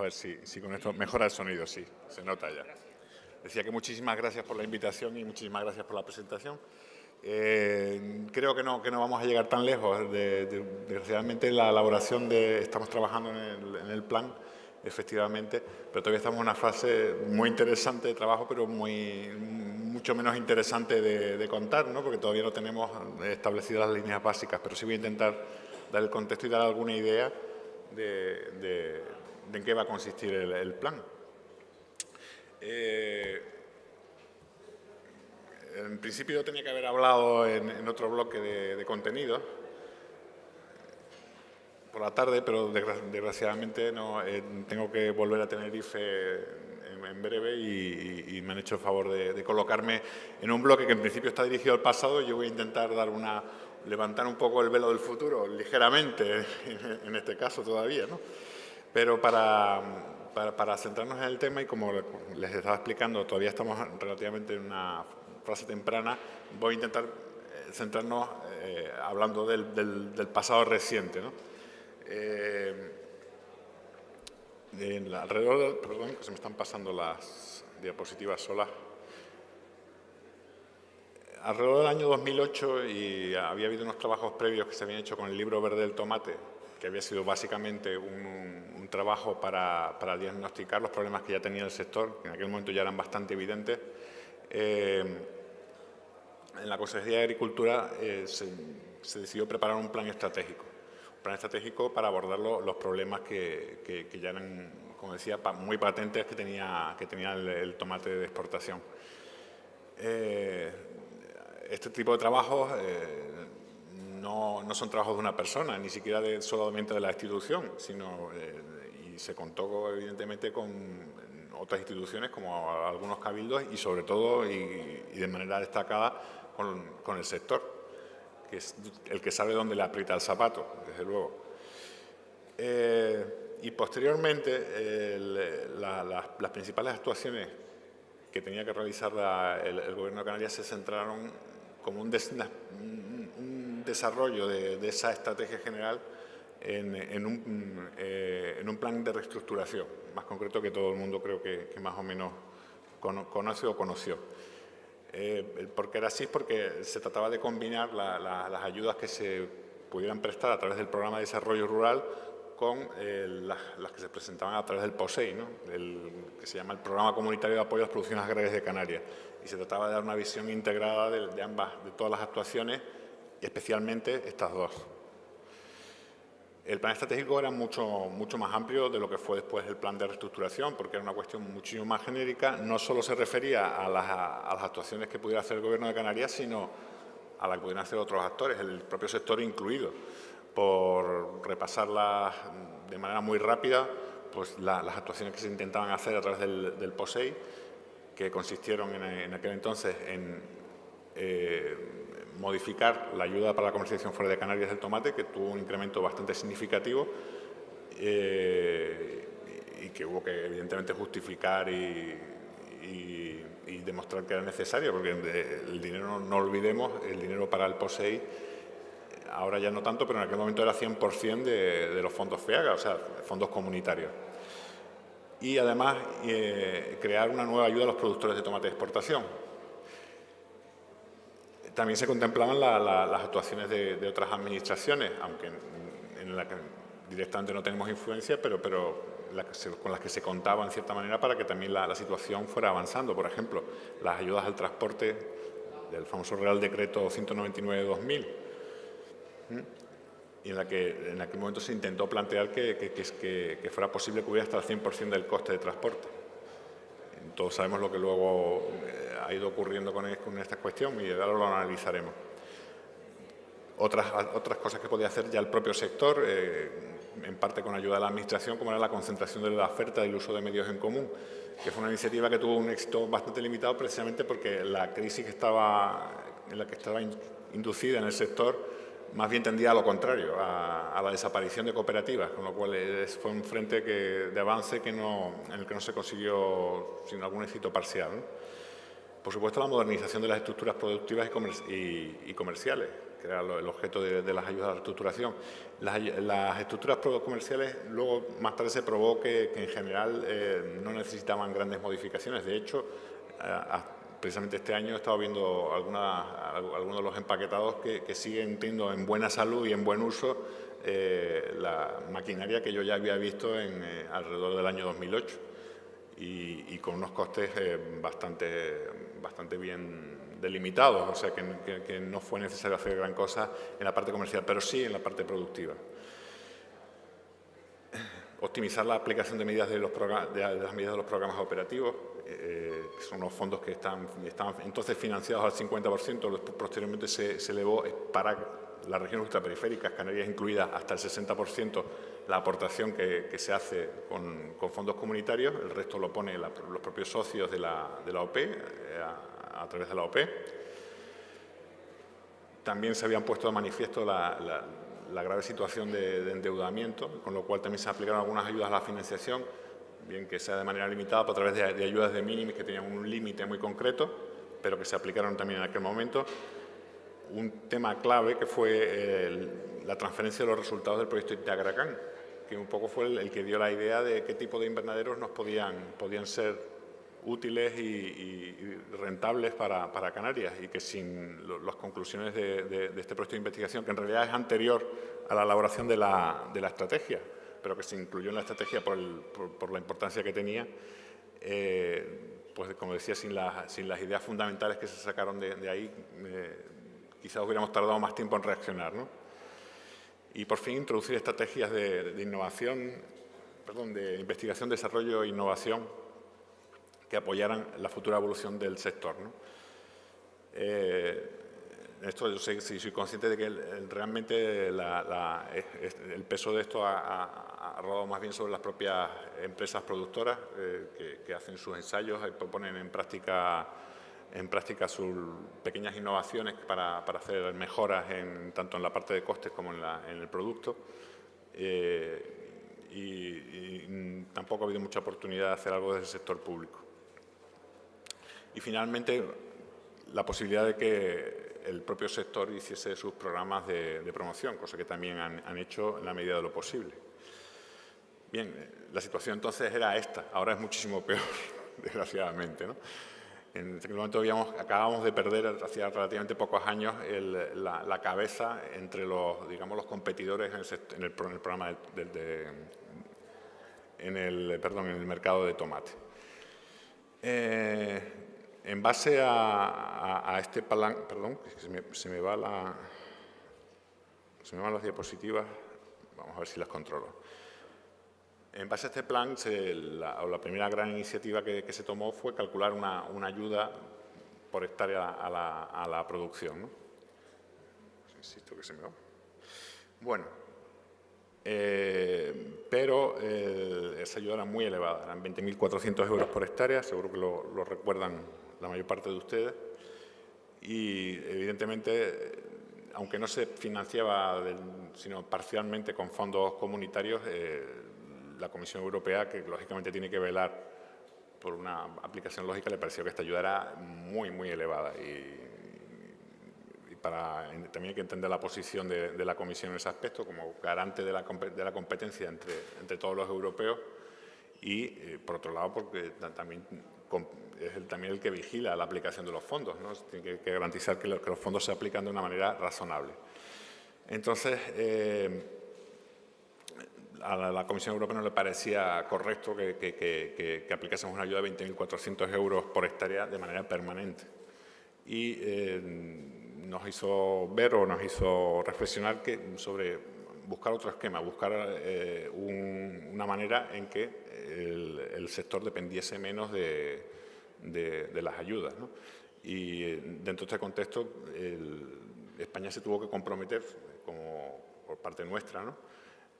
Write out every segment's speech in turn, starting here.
ver si con esto mejora el sonido, sí, se nota ya. Decía que muchísimas gracias por la invitación y muchísimas gracias por la presentación. Creo que no vamos a llegar tan lejos. Desgraciadamente, la elaboración estamos trabajando en el plan, efectivamente, pero todavía estamos en una fase muy interesante de trabajo, pero mucho menos interesante de contar, ¿no? Porque todavía no tenemos establecidas las líneas básicas, pero sí voy a intentar dar el contexto y dar alguna idea de en qué va a consistir el plan. En principio yo tenía que haber hablado en otro bloque de contenidos por la tarde, pero desgraciadamente no, tengo que volver a Tenerife en breve y me han hecho el favor de colocarme en un bloque que en principio está dirigido al pasado. Yo voy a intentar levantar un poco el velo del futuro, ligeramente en este caso todavía, ¿no? Pero para centrarnos en el tema, y como les estaba explicando, todavía estamos relativamente en una fase temprana, voy a intentar centrarnos hablando del pasado reciente, ¿no? Perdón, que se me están pasando las diapositivas solas. Alrededor del año 2008 y había habido unos trabajos previos que se habían hecho con el libro verde del tomate, que había sido básicamente un trabajo para diagnosticar los problemas que ya tenía el sector, que en aquel momento ya eran bastante evidentes. En la Consejería de Agricultura se decidió preparar un plan estratégico para abordar los problemas que ya eran, como decía, muy patentes que tenía el tomate de exportación. Este tipo de trabajos no son trabajos de una persona, ni siquiera solamente de la institución, y se contó evidentemente con otras instituciones como algunos cabildos y sobre todo y de manera destacada con el sector, que es el que sabe dónde le aprieta el zapato, desde luego. Y posteriormente las principales actuaciones que tenía que realizar el Gobierno de Canarias se centraron como un desarrollo de esa estrategia general en un plan de reestructuración, más concreto que todo el mundo creo que más o menos conoce o conoció. ¿Por qué era así? Porque se trataba de combinar las ayudas que se pudieran prestar a través del Programa de Desarrollo Rural con las que se presentaban a través del POSEI, ¿no? Que se llama el Programa Comunitario de Apoyo a las Producciones Agrarias de Canarias. Y se trataba de dar una visión integrada de todas las actuaciones, y especialmente estas dos. El plan estratégico era mucho más amplio de lo que fue después el plan de reestructuración, porque era una cuestión muchísimo más genérica. No solo se refería a las actuaciones que pudiera hacer el Gobierno de Canarias, sino a las que pudieran hacer otros actores, el propio sector incluido. Por repasarlas de manera muy rápida, pues las actuaciones que se intentaban hacer a través del POSEI, que consistieron en aquel entonces en modificar la ayuda para la comercialización fuera de Canarias del tomate, que tuvo un incremento bastante significativo y que hubo que evidentemente justificar y demostrar que era necesario, porque el dinero, no olvidemos, el dinero para el POSEI, ahora ya no tanto, pero en aquel momento era 100% de los fondos FEAGA, o sea, fondos comunitarios. Y además crear una nueva ayuda a los productores de tomate de exportación. También se contemplaban las actuaciones de otras administraciones, aunque en la que directamente no tenemos influencia, pero con las que se contaba en cierta manera para que también la situación fuera avanzando. Por ejemplo, las ayudas al transporte del famoso Real Decreto 199 de 2000, y en aquel momento se intentó plantear que fuera posible cubrir hasta el 100% del coste de transporte. Todos sabemos lo que luego ha ido ocurriendo con esta cuestión y ahora lo analizaremos. Otras cosas que podía hacer ya el propio sector, en parte con ayuda de la Administración, como era la concentración de la oferta y el uso de medios en común, que fue una iniciativa que tuvo un éxito bastante limitado precisamente porque la crisis en la que estaba inducida en el sector más bien tendía a lo contrario, a la desaparición de cooperativas, con lo cual fue un frente de avance en el que no se consiguió sin algún éxito parcial, ¿no? Por supuesto, la modernización de las estructuras productivas y comerciales, que era el objeto de las ayudas a la reestructuración. Las estructuras comerciales luego, más tarde, se probó que en general no necesitaban grandes modificaciones. De hecho, precisamente este año he estado viendo algunos de los empaquetados que siguen teniendo en buena salud y en buen uso la maquinaria que yo ya había visto alrededor del año 2008 y con unos costes bastante bien delimitados, o sea que no fue necesario hacer gran cosa en la parte comercial, pero sí en la parte productiva. Optimizar la aplicación de medidas de las medidas de los programas operativos, que son los fondos que estaban entonces financiados al 50%, después posteriormente se elevó para las regiones ultraperiféricas, Canarias incluidas, hasta el 60% la aportación que se hace con fondos comunitarios, el resto lo ponen los propios socios de la OP, a través de la OP. También se habían puesto de manifiesto la grave situación de endeudamiento, con lo cual también se aplicaron algunas ayudas a la financiación, bien que sea de manera limitada, pero a través de ayudas de minimis que tenían un límite muy concreto, pero que se aplicaron también en aquel momento. Un tema clave que fue la transferencia de los resultados del proyecto de Agracán, que un poco fue el que dio la idea de qué tipo de invernaderos podían ser útiles y rentables para Canarias, y que sin las conclusiones de este proyecto de investigación, que en realidad es anterior a la elaboración de la estrategia, pero que se incluyó en la estrategia por la importancia que tenía, pues como decía, sin las ideas fundamentales que se sacaron de ahí, quizás hubiéramos tardado más tiempo en reaccionar, ¿no? Y por fin introducir estrategias de investigación, desarrollo e innovación que apoyaran la futura evolución del sector, ¿no? Esto yo soy consciente de que realmente el peso de esto ha rodado más bien sobre las propias empresas productoras que hacen sus ensayos y ponen en práctica sus pequeñas innovaciones para hacer mejoras tanto en la parte de costes como en el producto. Y tampoco ha habido mucha oportunidad de hacer algo desde el sector público. Y finalmente, la posibilidad de que el propio sector hiciese sus programas de promoción, cosa que también han hecho en la medida de lo posible. Bien, la situación entonces era esta, ahora es muchísimo peor, desgraciadamente, ¿no? En aquel momento acabamos de perder, hacía relativamente pocos años, la cabeza entre los competidores en el programa en el mercado de tomate. En base a este plan, perdón, se me van las diapositivas, vamos a ver si las controlo. En base a este plan, la primera gran iniciativa que se tomó fue calcular una ayuda por hectárea a la producción, ¿no? Insisto que se me va. Bueno, pero esa ayuda era muy elevada, eran 20.400 euros por hectárea, seguro que lo recuerdan la mayor parte de ustedes, y evidentemente, aunque no se financiaba sino parcialmente con fondos comunitarios, la Comisión Europea, que lógicamente tiene que velar por una aplicación lógica, le pareció que esta ayuda era muy, muy elevada. También hay que entender la posición de la Comisión en ese aspecto, como garante de la competencia entre todos los europeos y, por otro lado, porque también es también el que vigila la aplicación de los fondos, ¿no? Tiene que garantizar que los fondos se aplican de una manera razonable. Entonces, a la Comisión Europea no le parecía correcto que aplicásemos una ayuda de 20.400 euros por hectárea de manera permanente. Y nos hizo ver o nos hizo reflexionar sobre buscar otro esquema, buscar una manera en que el sector dependiese menos de las ayudas, ¿no? Y dentro de este contexto, España se tuvo que comprometer, por parte nuestra, ¿no?,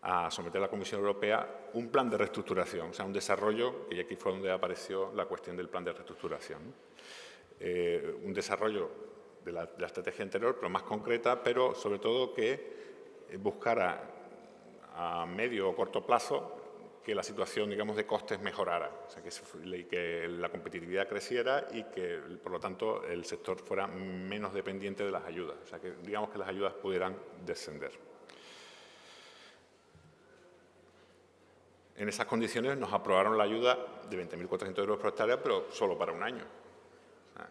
a someter a la Comisión Europea un plan de reestructuración, o sea, un desarrollo, y aquí fue donde apareció la cuestión del plan de reestructuración, ¿no? Un desarrollo de la estrategia anterior, pero más concreta, pero sobre todo que buscara a medio o corto plazo que la situación, digamos, de costes mejorara, o sea, que la competitividad creciera y que, por lo tanto, el sector fuera menos dependiente de las ayudas, o sea, que digamos que las ayudas pudieran descender. En esas condiciones nos aprobaron la ayuda de 20.400 euros por hectárea, pero solo para un año. O sea,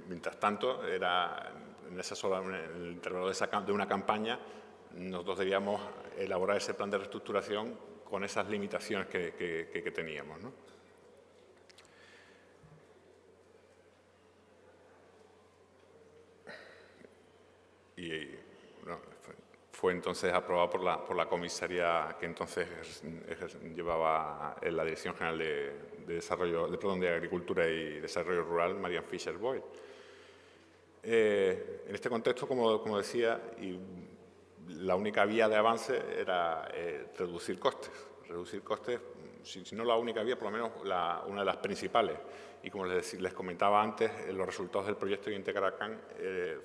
mientras tanto, en el intervalo de una campaña, nosotros debíamos elaborar ese plan de reestructuración con esas limitaciones que teníamos, ¿no? Y bueno, fue entonces aprobado por la comisaria que entonces llevaba en la Dirección General de Agricultura y Desarrollo Rural, Marian Fischer-Boyd. En este contexto, como decía, la única vía de avance era reducir costes. Reducir costes, si no la única vía, por lo menos una de las principales. Y como les comentaba antes, los resultados del proyecto de Integracán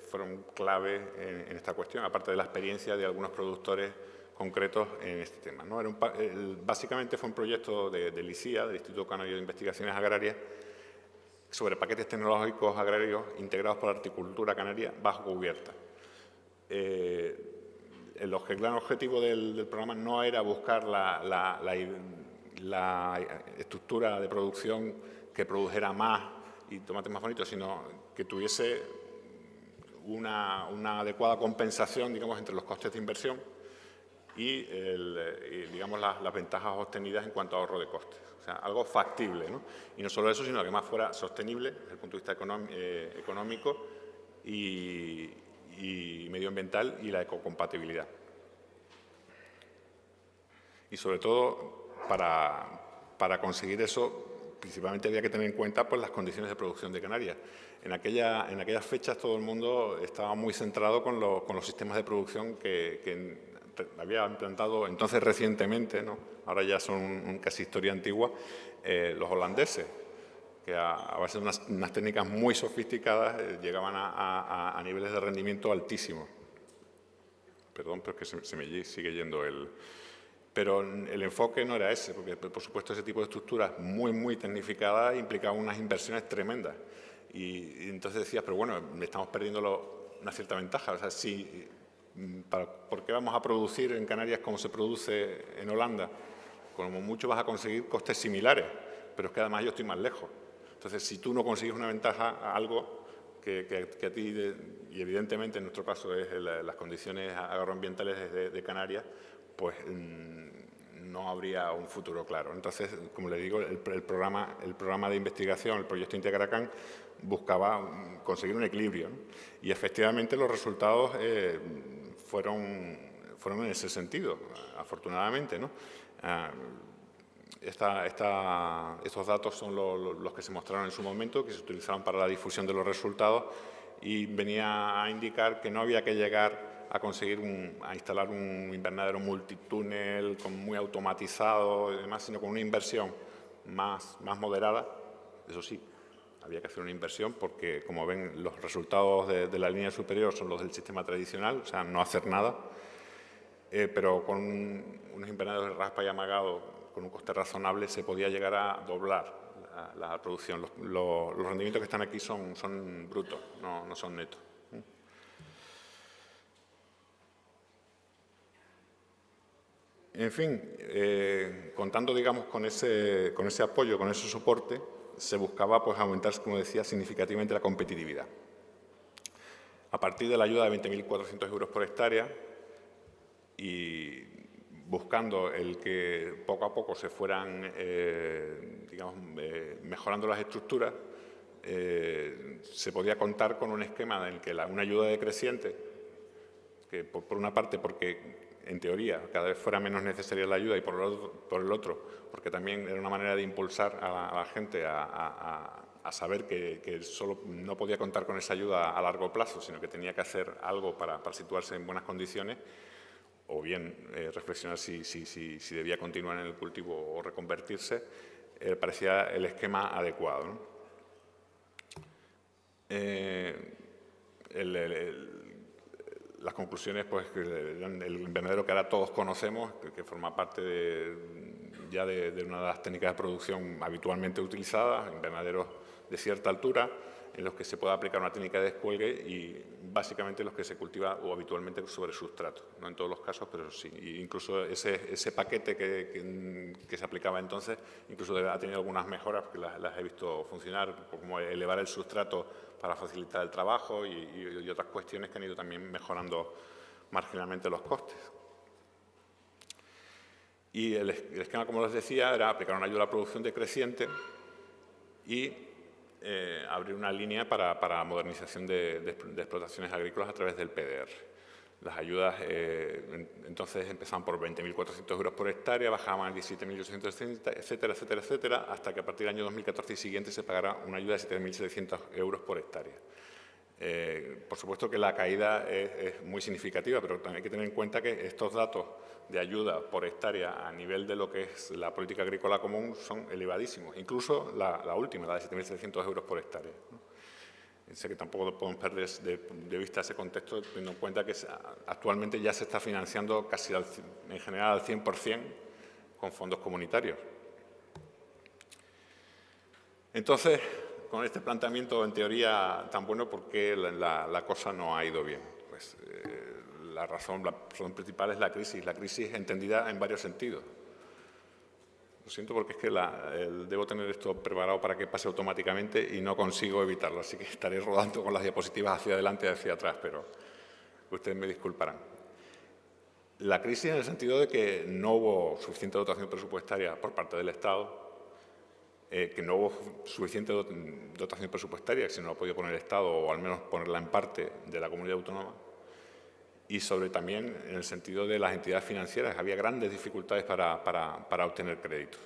fueron clave en esta cuestión, aparte de la experiencia de algunos productores concretos en este tema, ¿no? Básicamente fue un proyecto del ICIA, del Instituto Canario de Investigaciones Agrarias, sobre paquetes tecnológicos agrarios integrados por la horticultura canaria bajo cubierta. El gran objetivo del programa no era buscar la estructura de producción que produjera más y tomates más bonitos, sino que tuviese una adecuada compensación, digamos, entre los costes de inversión y digamos, las ventajas obtenidas en cuanto a ahorro de costes. O sea, algo factible, ¿no? Y no solo eso, sino que además fuera sostenible desde el punto de vista económico y medioambiental y la ecocompatibilidad. Y sobre todo, para conseguir eso, principalmente había que tener en cuenta pues, las condiciones de producción de Canarias. En aquellas fechas todo el mundo estaba muy centrado con los sistemas de producción que había implantado entonces recientemente, ¿no? Ahora ya son casi historia antigua, los holandeses, que a base de unas técnicas muy sofisticadas llegaban a niveles de rendimiento altísimos. Perdón, pero es que se me sigue yendo el... Pero el enfoque no era ese, porque, por supuesto, ese tipo de estructuras muy tecnificadas implicaban unas inversiones tremendas. Y entonces decías, pero bueno, estamos perdiendo una cierta ventaja. O sea, ¿por qué vamos a producir en Canarias como se produce en Holanda? Como mucho vas a conseguir costes similares, pero es que además yo estoy más lejos. Entonces, si tú no consigues una ventaja a algo que a ti, y evidentemente en nuestro caso es las condiciones agroambientales de Canarias, pues no habría un futuro claro. Entonces, como le digo, el programa de investigación, el proyecto Integracán, buscaba conseguir un equilibrio, ¿no? Y efectivamente los resultados fueron en ese sentido, afortunadamente, ¿no? Estos datos son los que se mostraron en su momento, que se utilizaban para la difusión de los resultados y venía a indicar que no había que llegar a conseguir a instalar un invernadero multitúnel muy automatizado y demás, sino con una inversión más moderada. Eso sí, había que hacer una inversión porque, como ven, los resultados de la línea superior son los del sistema tradicional, o sea, no hacer nada, pero con unos invernaderos de raspa y amagado con un coste razonable se podía llegar a doblar la producción. Los rendimientos que están aquí son brutos, no son netos. En fin, contando, digamos, con ese apoyo, con ese soporte, se buscaba pues, aumentar, como decía, significativamente la competitividad. A partir de la ayuda de 20.400 euros por hectárea y buscando el que poco a poco se fueran, digamos, mejorando las estructuras, se podía contar con un esquema en el que una ayuda decreciente, que por una parte porque en teoría cada vez fuera menos necesaria la ayuda y por el otro porque también era una manera de impulsar a la gente a saber que solo no podía contar con esa ayuda a largo plazo, sino que tenía que hacer algo para situarse en buenas condiciones, o bien reflexionar si debía continuar en el cultivo o reconvertirse, parecía el esquema adecuado, ¿no? Las conclusiones, pues, el invernadero que ahora todos conocemos, que forma parte ya de una de las técnicas de producción habitualmente utilizadas, invernaderos de cierta altura, en los que se puede aplicar una técnica de descuelgue y básicamente los que se cultiva o habitualmente sobre sustrato. No en todos los casos, pero sí. Y incluso ese paquete que se aplicaba entonces, incluso ha tenido algunas mejoras, porque las he visto funcionar, como elevar el sustrato para facilitar el trabajo y otras cuestiones que han ido también mejorando marginalmente los costes. Y el esquema, como les decía, era aplicar una ayuda a la producción decreciente y abrir una línea para modernización de explotaciones agrícolas a través del PDR. Las ayudas entonces empezaban por 20.400 euros por hectárea, bajaban a 17.860, etcétera, etcétera, etcétera, hasta que a partir del año 2014 y siguiente se pagará una ayuda de 7.700 euros por hectárea. Por supuesto que la caída es muy significativa, pero también hay que tener en cuenta que estos datos de ayuda por hectárea a nivel de lo que es la política agrícola común son elevadísimos. Incluso la última, la de 7.700 euros por hectárea, ¿no? Sé que tampoco podemos perder de vista ese contexto, teniendo en cuenta que actualmente ya se está financiando casi en general al 100% con fondos comunitarios. Entonces, con este planteamiento en teoría tan bueno, ¿por qué la cosa no ha ido bien? Pues la razón principal es la crisis entendida en varios sentidos. Lo siento porque es que debo tener esto preparado para que pase automáticamente y no consigo evitarlo, así que estaré rodando con las diapositivas hacia adelante y hacia atrás, pero ustedes me disculparán. La crisis en el sentido de que no hubo suficiente dotación presupuestaria por parte del Estado, que no hubo suficiente dotación presupuestaria, que se no lo ha podido poner el Estado o al menos ponerla en parte de la comunidad autónoma, y sobre también en el sentido de las entidades financieras. Había grandes dificultades para obtener créditos.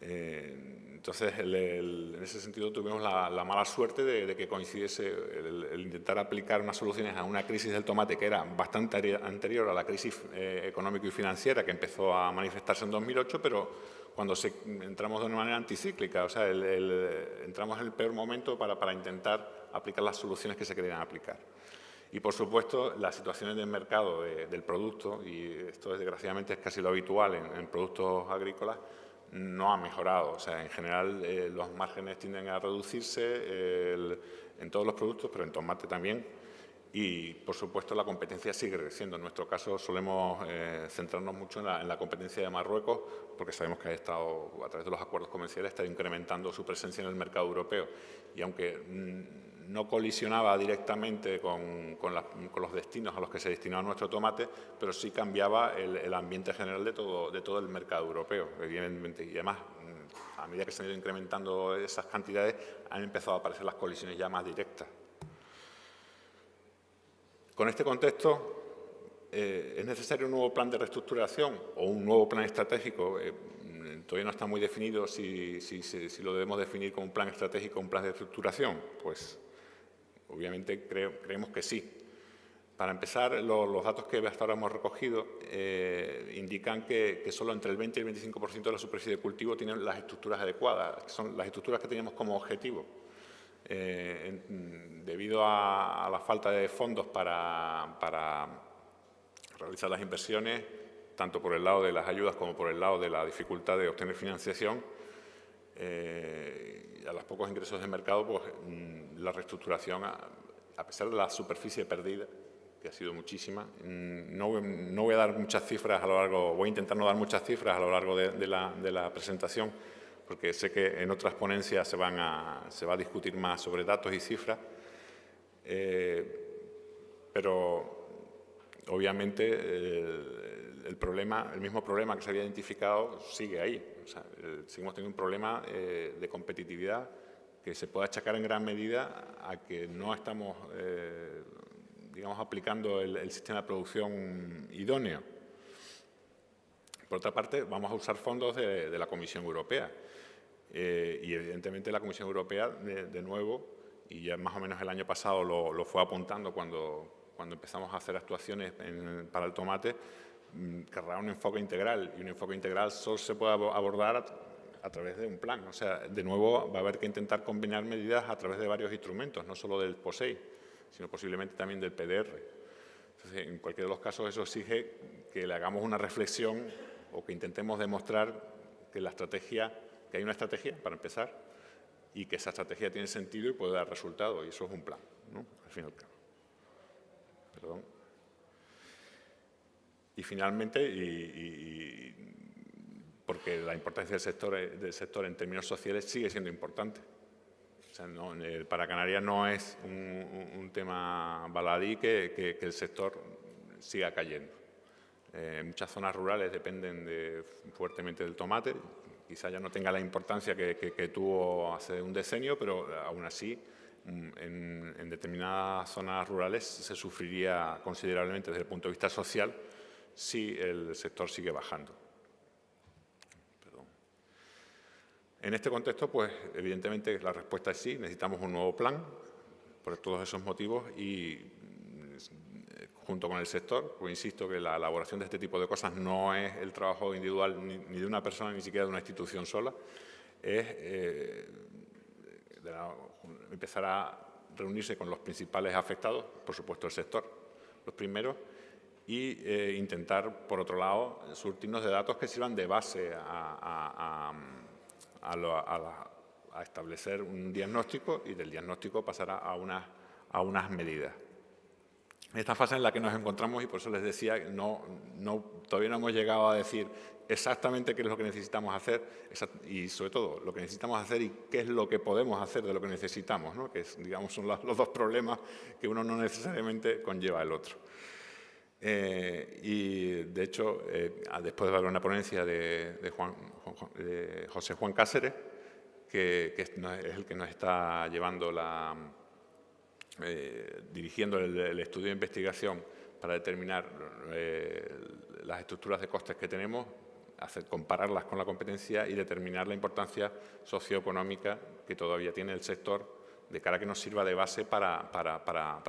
Entonces, en ese sentido tuvimos la mala suerte de que coincidiese el intentar aplicar unas soluciones a una crisis del tomate que era bastante anterior a la crisis económico y financiera que empezó a manifestarse en 2008, pero cuando entramos de una manera anticíclica, o sea, entramos en el peor momento para intentar aplicar las soluciones que se querían aplicar. Y, por supuesto, las situaciones del mercado del producto, y esto desgraciadamente es casi lo habitual en productos agrícolas, no ha mejorado. O sea, en general los márgenes tienden a reducirse en todos los productos, pero en tomate también. Y, por supuesto, la competencia sigue creciendo. En nuestro caso solemos centrarnos mucho en la competencia de Marruecos, porque sabemos que ha estado, a través de los acuerdos comerciales, está incrementando su presencia en el mercado europeo. Y aunque no colisionaba directamente con los destinos a los que se destinaba nuestro tomate, pero sí cambiaba el ambiente general de todo el mercado europeo, evidentemente. Y además, a medida que se han ido incrementando esas cantidades, han empezado a aparecer las colisiones ya más directas. Con este contexto, ¿es necesario un nuevo plan de reestructuración o un nuevo plan estratégico? Todavía no está muy definido si lo debemos definir como un plan estratégico o un plan de reestructuración. Pues, obviamente, creemos que sí. Para empezar, los datos que hasta ahora hemos recogido indican que solo entre el 20 y el 25% de la superficie de cultivo tienen las estructuras adecuadas, que son las estructuras que teníamos como objetivo. Debido a la falta de fondos para realizar las inversiones, tanto por el lado de las ayudas como por el lado de la dificultad de obtener financiación, a los pocos ingresos de mercado, pues la reestructuración, a pesar de la superficie perdida, que ha sido muchísima, no voy a dar muchas cifras a lo largo, voy a intentar no dar muchas cifras a lo largo de la presentación, porque sé que en otras ponencias se va a discutir más sobre datos y cifras, pero obviamente el mismo problema que se había identificado sigue ahí. O sea, seguimos teniendo un problema de competitividad que se puede achacar en gran medida a que no estamos, digamos, aplicando el sistema de producción idóneo. Por otra parte, vamos a usar fondos de la Comisión Europea. Y, evidentemente, la Comisión Europea, de nuevo, y ya más o menos el año pasado lo fue apuntando cuando empezamos a hacer actuaciones para el tomate, querrá un enfoque integral. Y un enfoque integral solo se puede abordar a través de un plan. O sea, de nuevo, va a haber que intentar combinar medidas a través de varios instrumentos, no solo del POSEI, sino posiblemente también del PDR. Entonces, en cualquiera de los casos, eso exige que le hagamos una reflexión o que intentemos demostrar que que hay una estrategia, para empezar, y que esa estrategia tiene sentido y puede dar resultados, y eso es un plan, ¿no? Al fin y al cabo. Perdón. Y finalmente, porque la importancia del sector en términos sociales sigue siendo importante. O sea, para Canarias no es un tema baladí que el sector siga cayendo. Muchas zonas rurales dependen fuertemente del tomate. Quizá ya no tenga la importancia que tuvo hace un decenio, pero aún así en determinadas zonas rurales se sufriría considerablemente desde el punto de vista social si el sector sigue bajando. Perdón. En este contexto, pues evidentemente la respuesta es sí, necesitamos un nuevo plan por todos esos motivos y junto con el sector, pues insisto que la elaboración de este tipo de cosas no es el trabajo individual ni de una persona, ni siquiera de una institución sola, es empezar a reunirse con los principales afectados, por supuesto el sector, los primeros, y intentar, por otro lado, surtirnos de datos que sirvan de base a establecer un diagnóstico y del diagnóstico pasar a unas medidas. En esta fase en la que nos encontramos, y por eso les decía, todavía no hemos llegado a decir exactamente qué es lo que necesitamos hacer y, sobre todo, lo que necesitamos hacer y qué es lo que podemos hacer de lo que necesitamos, ¿no? Que digamos, son los dos problemas que uno no necesariamente conlleva el otro. Y, de hecho, después de dar una ponencia de José Juan Cáceres, que es el que nos está llevando dirigiendo el estudio de investigación para determinar las estructuras de costes que tenemos, compararlas con la competencia y determinar la importancia socioeconómica que todavía tiene el sector de cara a que nos sirva de base para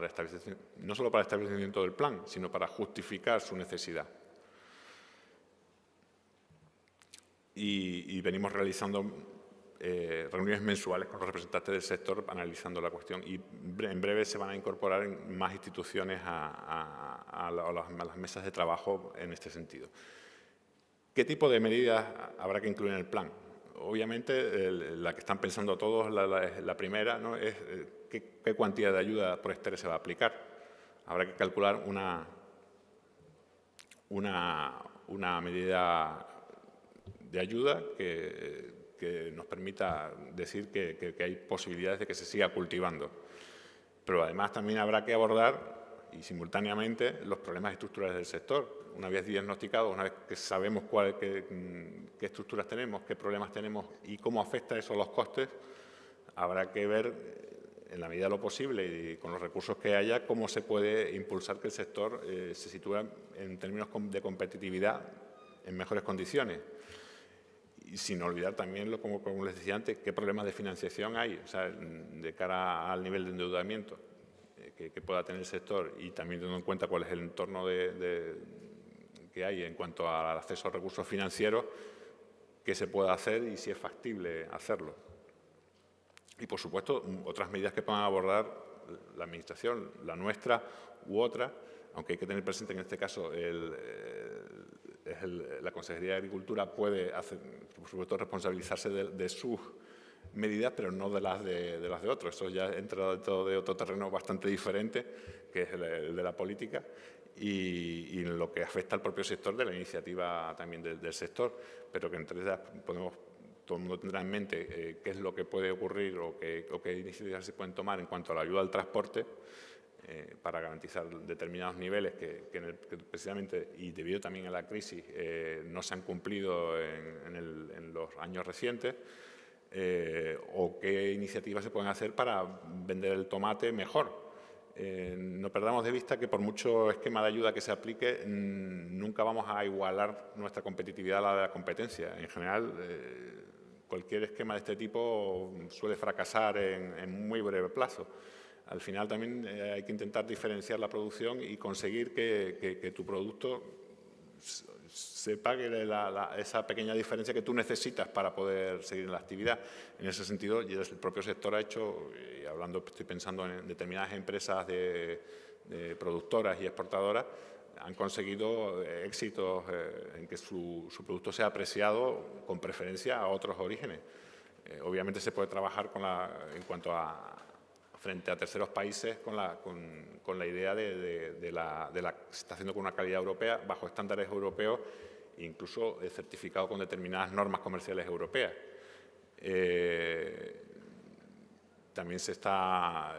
establecer, no solo para el establecimiento del plan, sino para justificar su necesidad. Y venimos realizando reuniones mensuales con los representantes del sector analizando la cuestión y en breve se van a incorporar más instituciones a las mesas de trabajo en este sentido. ¿Qué tipo de medidas habrá que incluir en el plan? Obviamente, la que están pensando todos, la primera, ¿no? Es qué cuantía de ayuda por hectárea se va a aplicar. Habrá que calcular una medida de ayuda que nos permita decir que hay posibilidades de que se siga cultivando. Pero además también habrá que abordar y simultáneamente los problemas estructurales del sector. Una vez diagnosticados, una vez que sabemos qué estructuras tenemos, qué problemas tenemos y cómo afecta eso a los costes, habrá que ver, en la medida de lo posible y con los recursos que haya, cómo se puede impulsar que el sector se sitúe en términos de competitividad en mejores condiciones. Y sin olvidar también, como les decía antes, qué problemas de financiación hay, o sea, de cara al nivel de endeudamiento que pueda tener el sector y también teniendo en cuenta cuál es el entorno que hay en cuanto al acceso a recursos financieros, qué se puede hacer y si es factible hacerlo. Y, por supuesto, otras medidas que puedan abordar la Administración, la nuestra u otra, aunque hay que tener presente que en este caso la Consejería de Agricultura puede, por supuesto, responsabilizarse de sus medidas, pero no de las de otros. Eso ya entra dentro de otro terreno bastante diferente, que es el de la política, y en lo que afecta al propio sector, de la iniciativa también del sector, pero que entre ellas todo el mundo tendrá en mente qué es lo que puede ocurrir o qué iniciativas se pueden tomar en cuanto a la ayuda al transporte para garantizar determinados niveles que precisamente, y debido también a la crisis, no se han cumplido en los años recientes, o qué iniciativas se pueden hacer para vender el tomate mejor. No perdamos de vista que por mucho esquema de ayuda que se aplique, nunca vamos a igualar nuestra competitividad a la de la competencia. En general, cualquier esquema de este tipo suele fracasar en muy breve plazo. Al final también hay que intentar diferenciar la producción y conseguir que tu producto se pague esa pequeña diferencia que tú necesitas para poder seguir en la actividad. En ese sentido, el propio sector ha hecho, y estoy pensando en determinadas empresas de productoras y exportadoras, han conseguido éxitos en que su producto sea apreciado con preferencia a otros orígenes. Obviamente se puede trabajar en cuanto a frente a terceros países con la idea de la que se está haciendo con una calidad europea, bajo estándares europeos, incluso certificado con determinadas normas comerciales europeas. También se está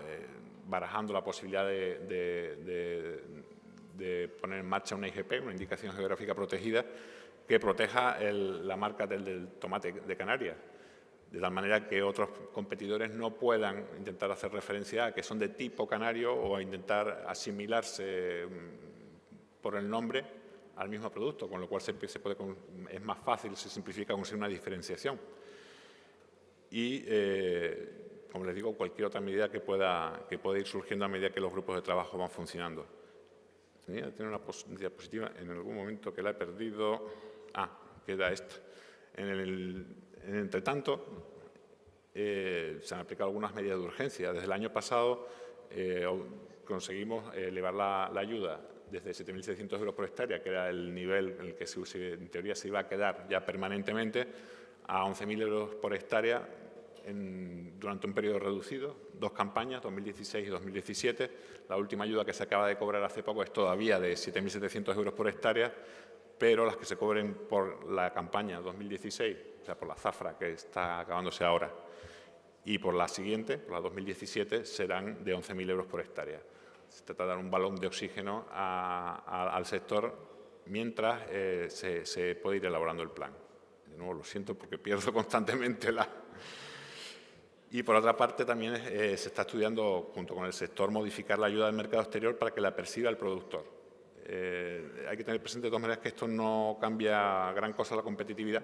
barajando la posibilidad de poner en marcha una IGP, una indicación geográfica protegida, que proteja la marca del tomate de Canarias, de tal manera que otros competidores no puedan intentar hacer referencia a que son de tipo canario o a intentar asimilarse por el nombre al mismo producto, con lo cual es más fácil, se simplifica conseguir una diferenciación. Y, como les digo, cualquier otra medida que pueda ir surgiendo a medida que los grupos de trabajo van funcionando. Tiene una diapositiva en algún momento que la he perdido. Queda esta. En el entretanto, se han aplicado algunas medidas de urgencia. Desde el año pasado conseguimos elevar la ayuda desde 7.600 euros por hectárea, que era el nivel en el que en teoría se iba a quedar ya permanentemente, a 11.000 euros por hectárea durante un periodo reducido, 2 campañas, 2016 y 2017. La última ayuda que se acaba de cobrar hace poco es todavía de 7.700 euros por hectárea, pero las que se cobren por la campaña 2016, o sea, por la zafra que está acabándose ahora, y por la siguiente, por la 2017, serán de 11.000 euros por hectárea. Se trata de dar un balón de oxígeno al sector mientras se puede ir elaborando el plan. De nuevo, lo siento porque pierdo constantemente la... Y, por otra parte, también se está estudiando, junto con el sector, modificar la ayuda del mercado exterior para que la perciba el productor. Hay que tener presente, de todas maneras, que esto no cambia gran cosa la competitividad,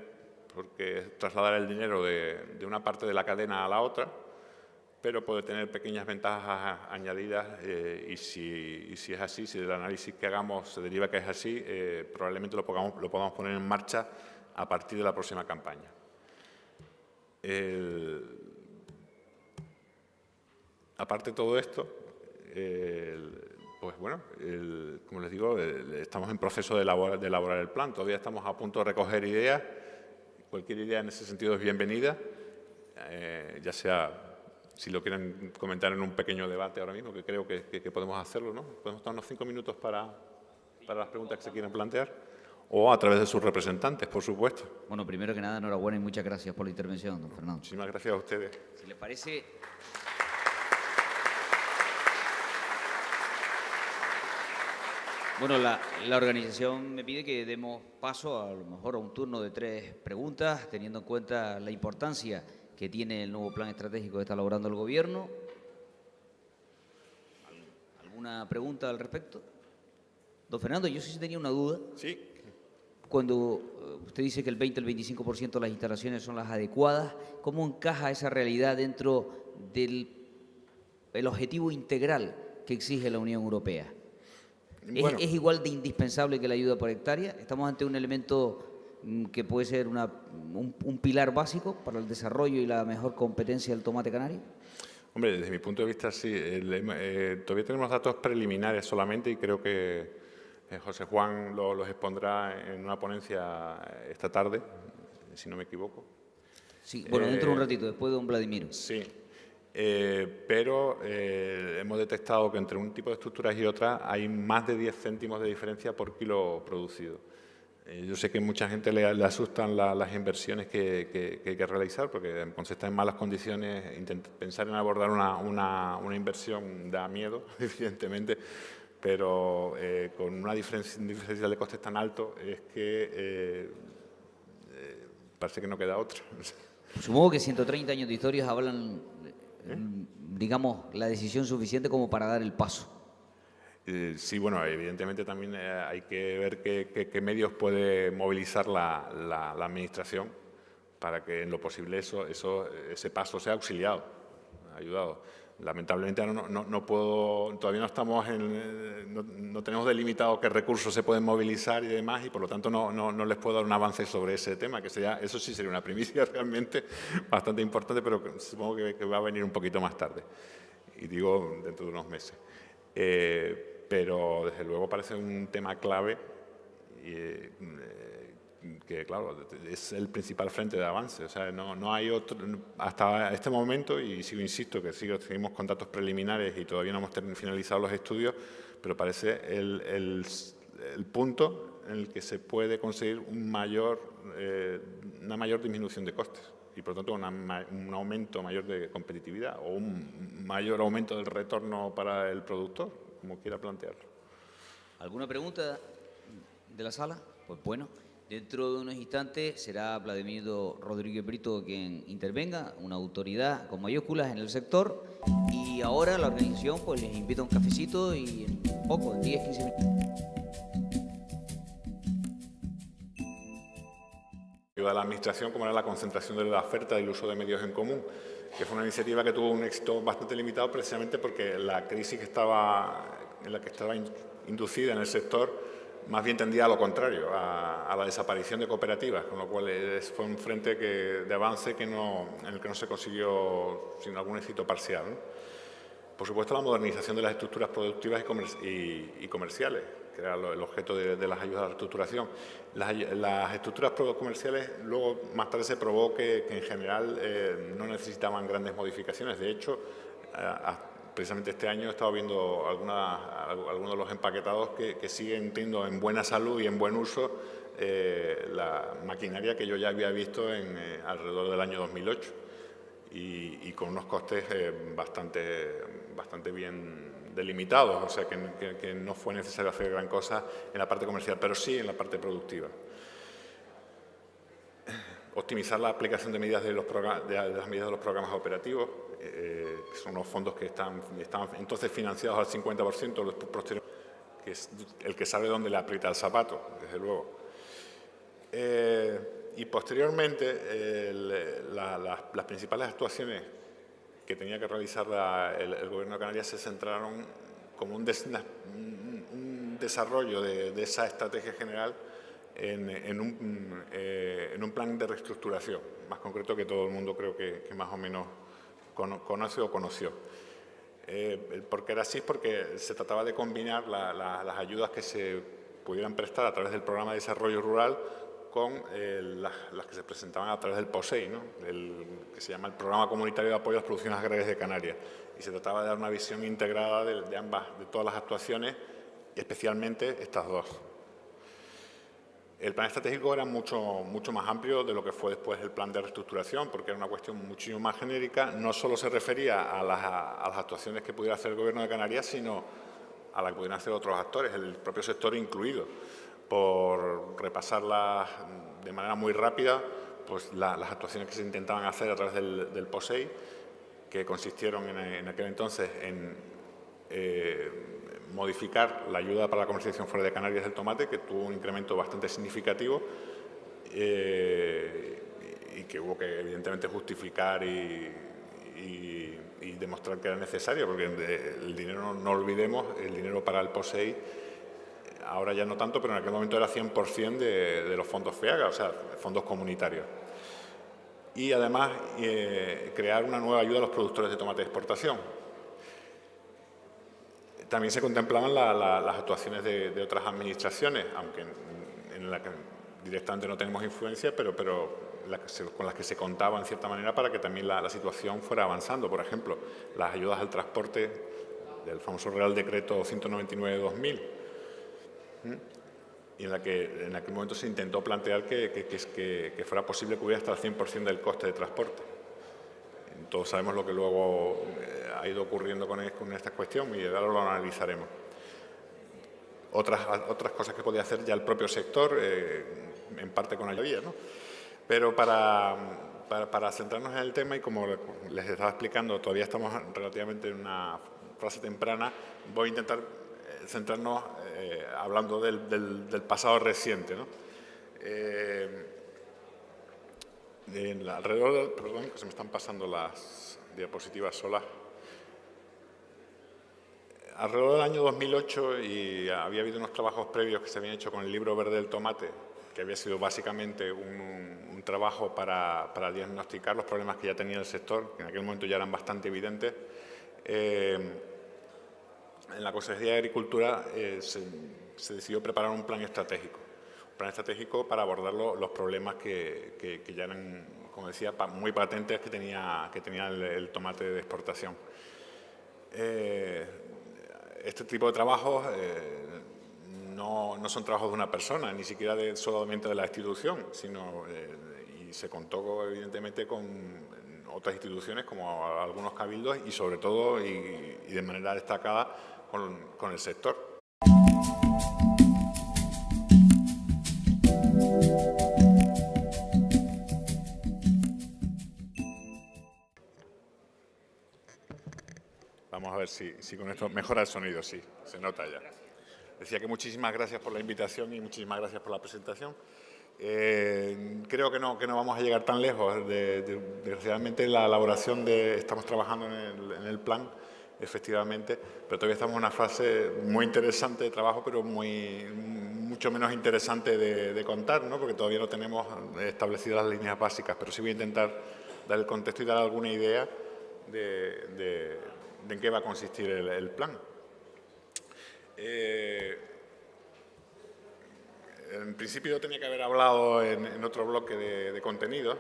porque es trasladar el dinero de una parte de la cadena a la otra, pero puede tener pequeñas ventajas añadidas y si es así, si del análisis que hagamos se deriva que es así, probablemente lo podamos poner en marcha a partir de la próxima campaña. Aparte de todo esto, pues bueno, como les digo, estamos en proceso de elaborar el plan. Todavía estamos a punto de recoger ideas. Cualquier idea en ese sentido es bienvenida, ya sea, si lo quieren comentar en un pequeño debate ahora mismo, que creo que podemos hacerlo, ¿no? Podemos dar unos 5 minutos para las preguntas que se quieran plantear, o a través de sus representantes, por supuesto. Bueno, primero que nada, enhorabuena y muchas gracias por la intervención, don Fernando. Muchísimas gracias a ustedes. Si les parece... Bueno, la organización me pide que demos paso a lo mejor a un turno de 3 preguntas, teniendo en cuenta la importancia que tiene el nuevo plan estratégico que está elaborando el Gobierno. ¿Alguna pregunta al respecto? Don Fernando, yo sí tenía una duda. Sí. Cuando usted dice que el 20 al 25% de las instalaciones son las adecuadas, ¿cómo encaja esa realidad dentro del objetivo integral que exige la Unión Europea? Bueno. ¿Es igual de indispensable que la ayuda por hectárea? ¿Estamos ante un elemento que puede ser un pilar básico para el desarrollo y la mejor competencia del tomate canario? Hombre, desde mi punto de vista sí. Todavía tenemos datos preliminares solamente y creo que José Juan los expondrá en una ponencia esta tarde, si no me equivoco. Sí, bueno, dentro de un ratito, después de don Vladimir. Sí. Pero hemos detectado que entre un tipo de estructuras y otra hay más de 10 céntimos de diferencia por kilo producido. Yo sé que a mucha gente le asustan las inversiones que hay que realizar, porque cuando se está en malas condiciones, pensar en abordar una inversión da miedo, evidentemente, pero con una diferencia de costes tan alto es que parece que no queda otra. Supongo que 130 años de historia hablan, digamos, la decisión suficiente como para dar el paso. Sí, bueno, evidentemente también hay que ver qué medios puede movilizar la Administración para que en lo posible ese paso sea ayudado. Lamentablemente todavía no estamos no tenemos delimitado qué recursos se pueden movilizar y demás, y por lo tanto no les puedo dar un avance sobre ese tema, que eso sí sería una primicia realmente bastante importante, pero supongo que va a venir un poquito más tarde, y digo dentro de unos meses. pero desde luego parece un tema clave que, claro, es el principal frente de avance. O sea, no hay otro, hasta este momento, y insisto, que seguimos con datos preliminares y todavía no hemos finalizado los estudios, pero parece el punto en el que se puede conseguir una mayor disminución de costes y, por lo tanto, un aumento mayor de competitividad o un mayor aumento del retorno para el productor, como quiera plantearlo. ¿Alguna pregunta de la sala? Pues bueno, dentro de unos instantes será Vladimiro Rodríguez Brito quien intervenga, una autoridad con mayúsculas en el sector, y ahora la organización pues les invita a un cafecito y en poco, en 10, 15 minutos. De la Administración, como era la concentración de la oferta y el uso de medios en común, que fue una iniciativa que tuvo un éxito bastante limitado precisamente porque la crisis en la que estaba inducida en el sector más bien tendía a lo contrario, a la desaparición de cooperativas, con lo cual fue un frente de avance en el que no se consiguió sin algún éxito parcial, ¿no? Por supuesto, la modernización de las estructuras productivas y comerciales, que era el objeto de las ayudas a la reestructuración. Las estructuras comerciales luego más tarde se probó que en general no necesitaban grandes modificaciones. De hecho, precisamente este año he estado viendo algunos de los empaquetados que siguen teniendo en buena salud y en buen uso la maquinaria que yo ya había visto alrededor del año 2008 y con unos costes bastante bien delimitados, o sea que no fue necesario hacer gran cosa en la parte comercial, pero sí en la parte productiva. Optimizar la aplicación de medidas de las medidas de los programas operativos, que son los fondos que estaban entonces financiados al 50%, después posterior, que es el que sabe dónde le aprieta el zapato, desde luego. Y posteriormente, las principales actuaciones que tenía que realizar el Gobierno de Canarias se centraron como un desarrollo de esa estrategia general en un plan de reestructuración, más concreto que todo el mundo creo que más o menos conoce o conoció. ¿Por qué era así? Porque se trataba de combinar las ayudas que se pudieran prestar a través del Programa de Desarrollo Rural con las que se presentaban a través del POSEI, ¿no? Que se llama el Programa Comunitario de Apoyo a las Producciones Agrarias de Canarias. Y se trataba de dar una visión integrada de todas las actuaciones, y especialmente estas dos. El plan estratégico era mucho más amplio de lo que fue después el plan de reestructuración, porque era una cuestión muchísimo más genérica. No solo se refería a las actuaciones que pudiera hacer el Gobierno de Canarias, sino a las que pudieran hacer otros actores, el propio sector incluido. Por repasarlas de manera muy rápida, pues las actuaciones que se intentaban hacer a través del POSEI, que consistieron en aquel entonces en modificar la ayuda para la comercialización fuera de Canarias del tomate, que tuvo un incremento bastante significativo y que hubo que evidentemente justificar y demostrar que era necesario, porque el dinero, no olvidemos, el dinero para el POSEI, ahora ya no tanto, pero en aquel momento era 100% de los fondos FEAGA, o sea, fondos comunitarios. Y además crear una nueva ayuda a los productores de tomate de exportación. También se contemplaban las actuaciones de otras administraciones, aunque en la que directamente no tenemos influencia, pero con las que se contaba en cierta manera para que también la situación fuera avanzando. Por ejemplo, las ayudas al transporte del famoso Real Decreto 199 de 2000, y en la que en aquel momento se intentó plantear que fuera posible cubrir hasta el 100% del coste de transporte. Todos sabemos lo que luego ha ido ocurriendo con esta cuestión y ahora lo analizaremos. Otras cosas que podía hacer ya el propio sector, en parte con ayuda, ¿no? Pero para centrarnos en el tema, y como les estaba explicando, todavía estamos relativamente en una fase temprana, voy a intentar centrarnos hablando del pasado reciente, ¿no? Perdón, que se me están pasando las diapositivas solas. Alrededor del año 2008 y había habido unos trabajos previos que se habían hecho con el Libro Verde del Tomate, que había sido básicamente un trabajo para diagnosticar los problemas que ya tenía el sector, que en aquel momento ya eran bastante evidentes. en la Consejería de Agricultura se decidió preparar un plan estratégico para abordar los problemas que ya eran, como decía, muy patentes que tenía el tomate de exportación. Este tipo de trabajos no son trabajos de una persona, ni siquiera solamente de la institución, sino y se contó evidentemente con otras instituciones como algunos cabildos y sobre todo y de manera destacada con el sector. Vamos a ver si con esto mejora el sonido, sí, se nota ya. Decía que muchísimas gracias por la invitación y muchísimas gracias por la presentación. Creo que no vamos a llegar tan lejos. Desgraciadamente la elaboración estamos trabajando en el plan, efectivamente, pero todavía estamos en una fase muy interesante de trabajo, pero mucho menos interesante de contar, ¿no? Porque todavía no tenemos establecidas las líneas básicas, pero sí voy a intentar dar el contexto y dar alguna idea de en qué va a consistir el plan. En principio yo tenía que haber hablado en otro bloque de contenidos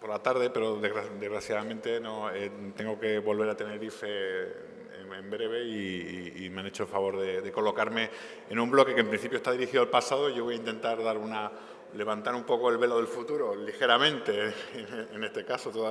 por la tarde, pero desgraciadamente no, tengo que volver a Tenerife en breve y me han hecho el favor de colocarme en un bloque que en principio está dirigido al pasado. Yo voy a intentar levantar un poco el velo del futuro, ligeramente, en este caso todavía.